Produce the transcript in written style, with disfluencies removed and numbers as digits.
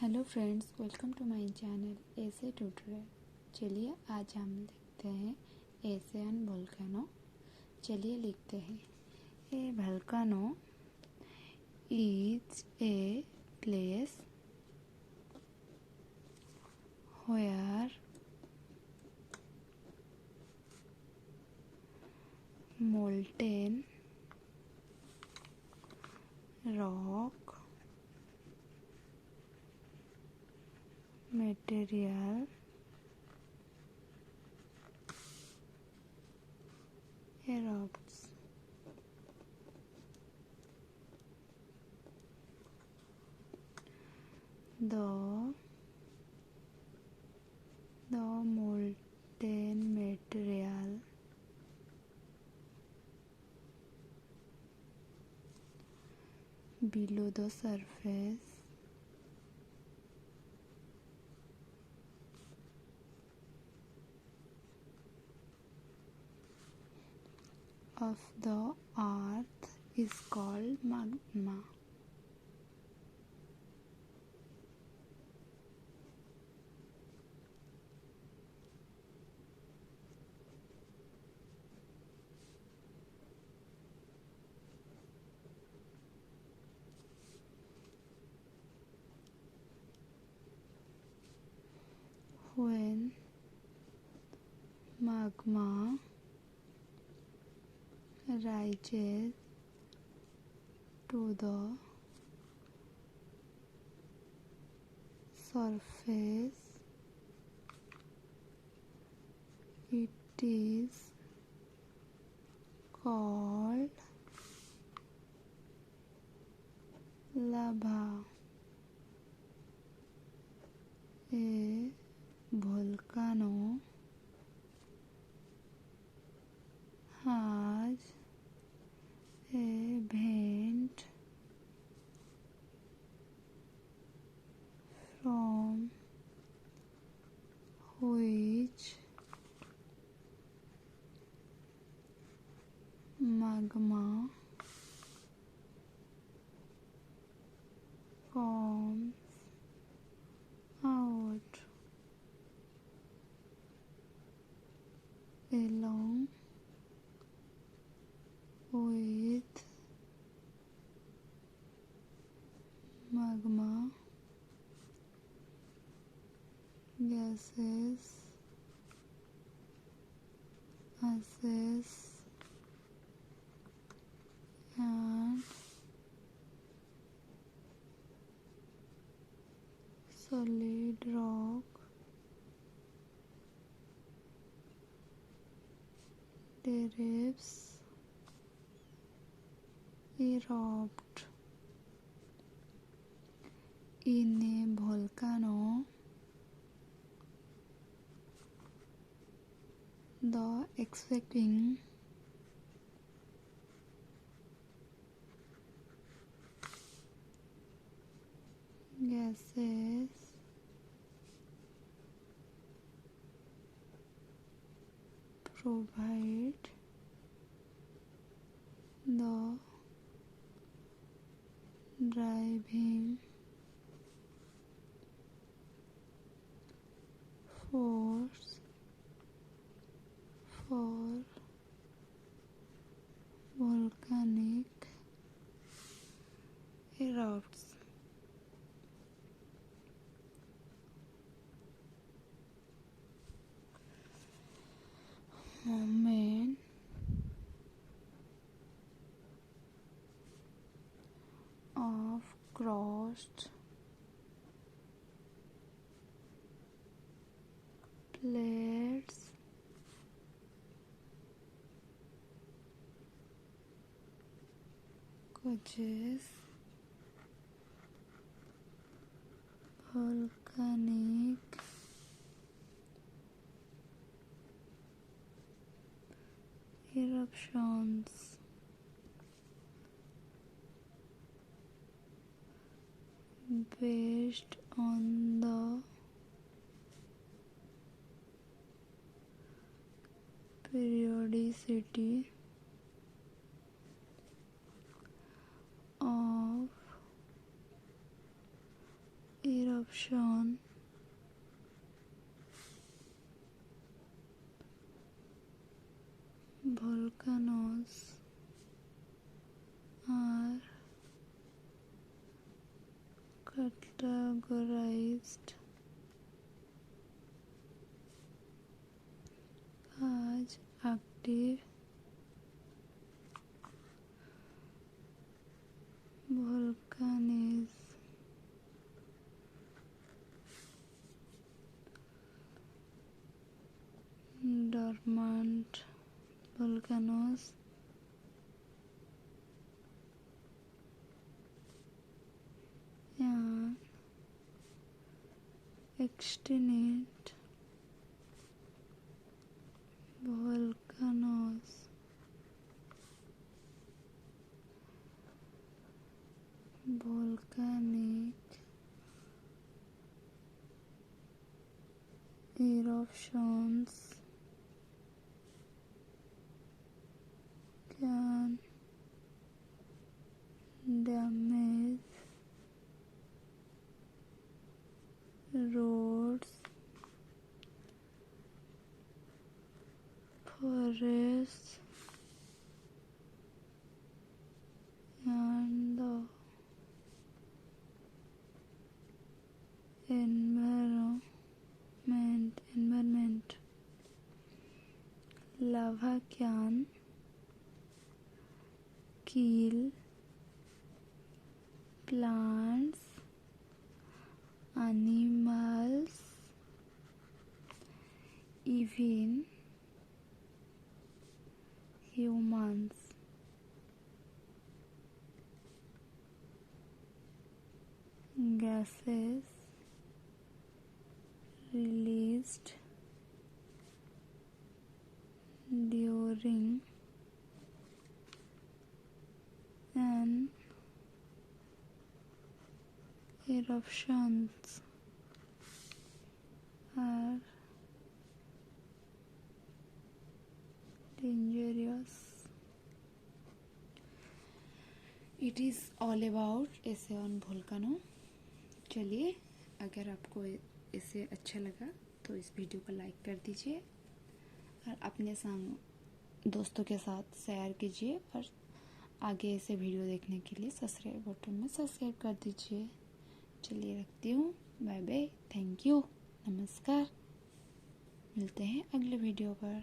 Hello friends, welcome to my channel ऐसे tutorial. चलिए आज हम लिखते हैं ऐसे एन वोल्केनो। चलिए लिखते हैं a volcano is a place where molten rock material erupts. The molten material below the surface of the earth is called magma. When magma rises to the surface, it is called lava. A volcano has a vent from which magma comes out. Along with magma, gases, acids, and solid rock derives erupt. In a volcano, the escaping gases provide the driving force for volcanic erupts. Movement of crust plates causes volcanic eruptions. Based on the periodicity of eruptions, eruption volcanoes are categorized as active volcanoes, dormant volcanoes, and extinct volcanoes. Volcanic eruptions can damage roads, forests, and the environment. Lava can kill plants, animals, even humans. Gases released during an eruptions are dangerous. It is all about essay on volcano. चलिए, अगर आपको इसे अच्छा लगा तो इस video को like कर दीजिए और अपने दोस्तों के साथ शेयर कीजिए और आगे ऐसे वीडियो देखने के लिए सब्सक्राइब बटन में सब्सक्राइब कर दीजिए। चलिए रखती हूँ, बाय बाय, थैंक यू, नमस्कार, मिलते हैं अगले वीडियो पर।